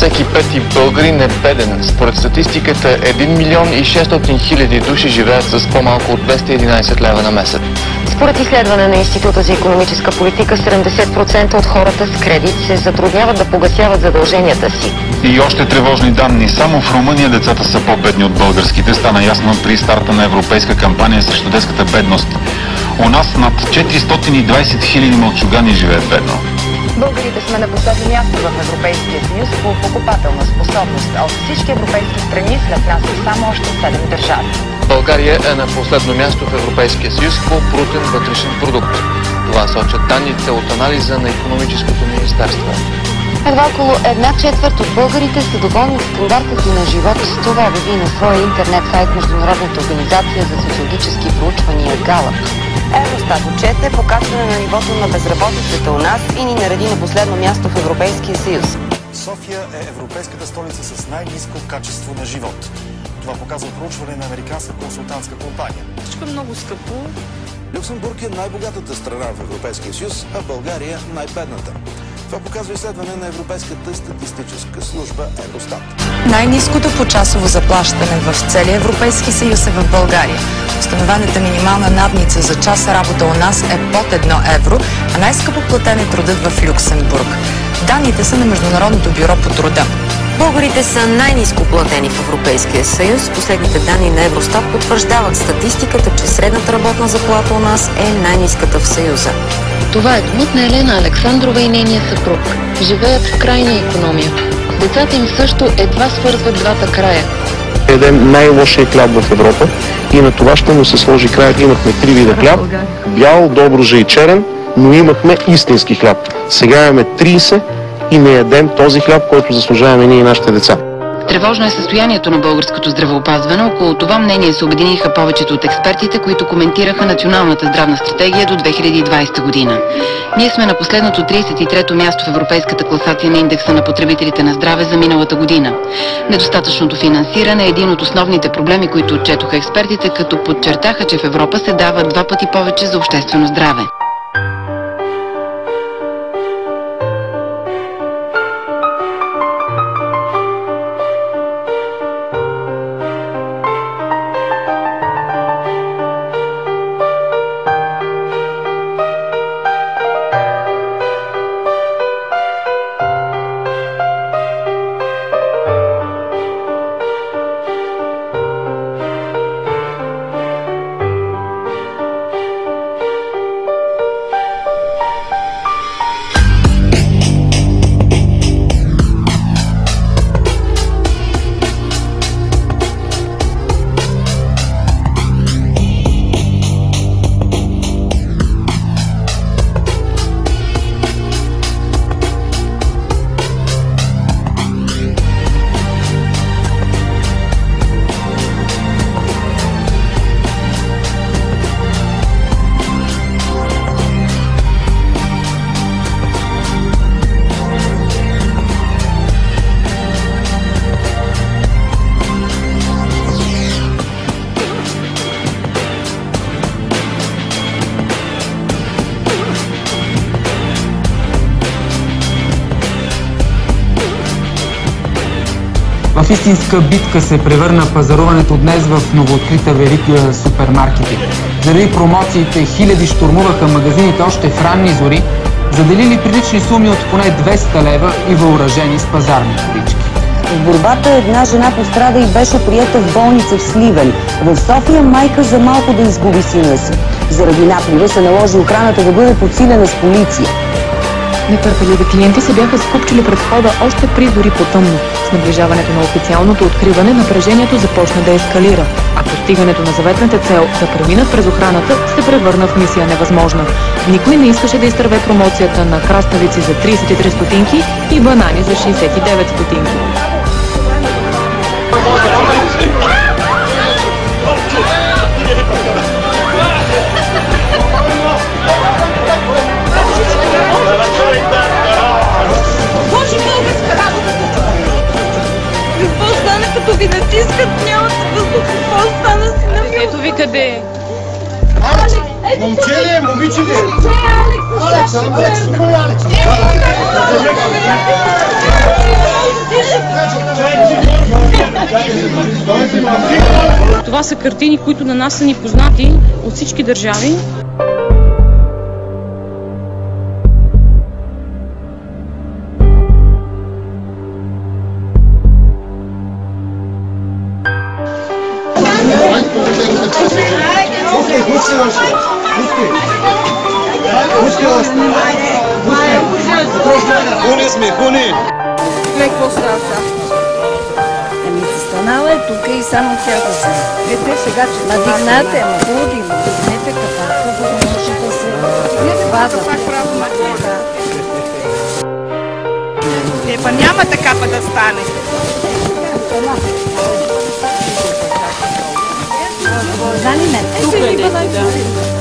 всеки пети българин е беден. Според статистиката 1 милион и 600 хиляди души живеят с по-малко от 211 лева на месец. Според изследване на Института за икономическа политика, 70% от хората с кредит се затрудняват да погасяват задълженията си. И още тревожни данни. Само в Румъния децата са по-бедни от българските. Стана ясно при старта на европейска кампания срещу детската бедност. У нас над 420 хиляди мълчугани живеят бедно. Българите сме на последно място в Европейския съюз по покупателна способност, а от всички европейски страни след нас са само още 7 държави. България е на последно място в Европейския съюз по брутен вътрешен продукт. Това сочат данните от анализа на икономическото министерство. Едва около 1/4 от българите са доволни от стандарта си на живот. Това обяви на своя интернет сайт Международната организация за социологически проучвания Галъп. Евростат отчете покачване на нивото на безработицата у нас и ни нареди на последно място в Европейския съюз. София е европейската столица с най-ниско качество на живот. Това показва проучване на американска консултантска компания. Всичко е много скъпо. Люксембург е най-богатата страна в Европейския съюз, а България най-бедната. Това показва изследване на Европейската статистическа служба Евростат. Най-ниското почасово заплащане в целия Европейски съюз е в България. Установената минимална надница за час работа у нас е под 1 евро, а най-скъпо платен е трудът в Люксембург. Данните са на Международното бюро по труда. Българите са най-ниско платени в Европейския съюз. Последните данни на Евростат потвърждават статистиката, че средната работна заплата у нас е най-ниската в Съюза. Това е домът на Елена Александрова и нейния съпруг. Живеят в крайна икономия. Децата им също едва свързват двата края. Едем най-лошия хляб в Европа и на това ще му се сложи край. Имахме 3 вида хляб, бял, доброжа и черен, но имахме истински хляб. Сега имаме 30 и не ядем този хляб, който заслужаваме ние и нашите деца. Тревожно е състоянието на българското здравеопазване. Около това мнение се обединиха повечето от експертите, които коментираха националната здравна стратегия до 2020 година. Ние сме на последното 33-то място в европейската класация на индекса на потребителите на здраве за миналата година. Недостатъчното финансиране е един от основните проблеми, които отчетоха експертите, като подчертаха, че в Европа се дава 2 пъти повече за обществено здраве. В истинска битка се превърна пазаруването днес в новооткрита верига супермаркети. Заради промоциите хиляди щурмуваха магазините още в ранни зори, заделили прилични суми от поне 200 лева и въоръжени с пазарни колички. В борбата една жена пострада и беше приета в болница в Сливен. В София майка за малко да изгуби сина си. Заради наплива се наложи охраната да бъде подсилена с полиция. Нетърпеливи клиенти се бяха скупчили пред входа още при дори по-тъмно. С наближаването на официалното откриване напрежението започна да ескалира, а постигането на заветната цел да преминат през охраната се превърна в мисия невъзможна. Никой не искаше да изтърве промоцията на краставици за 33 стотинки и банани за 69 стотинки. Какво стана, като ви натискат? Нямате въздух. Какво стана си на мен? Ето ви къде е. Момче ли е? Момиче ли е? Алекс! Това са картини, които на нас са ни познати от всички държави. Какво става сега? Станала е тук и само тя да се. Вие сега, че надигнате, ходи, надигнете капака, за да може да се пазат. Па няма така па да стане. Тук е,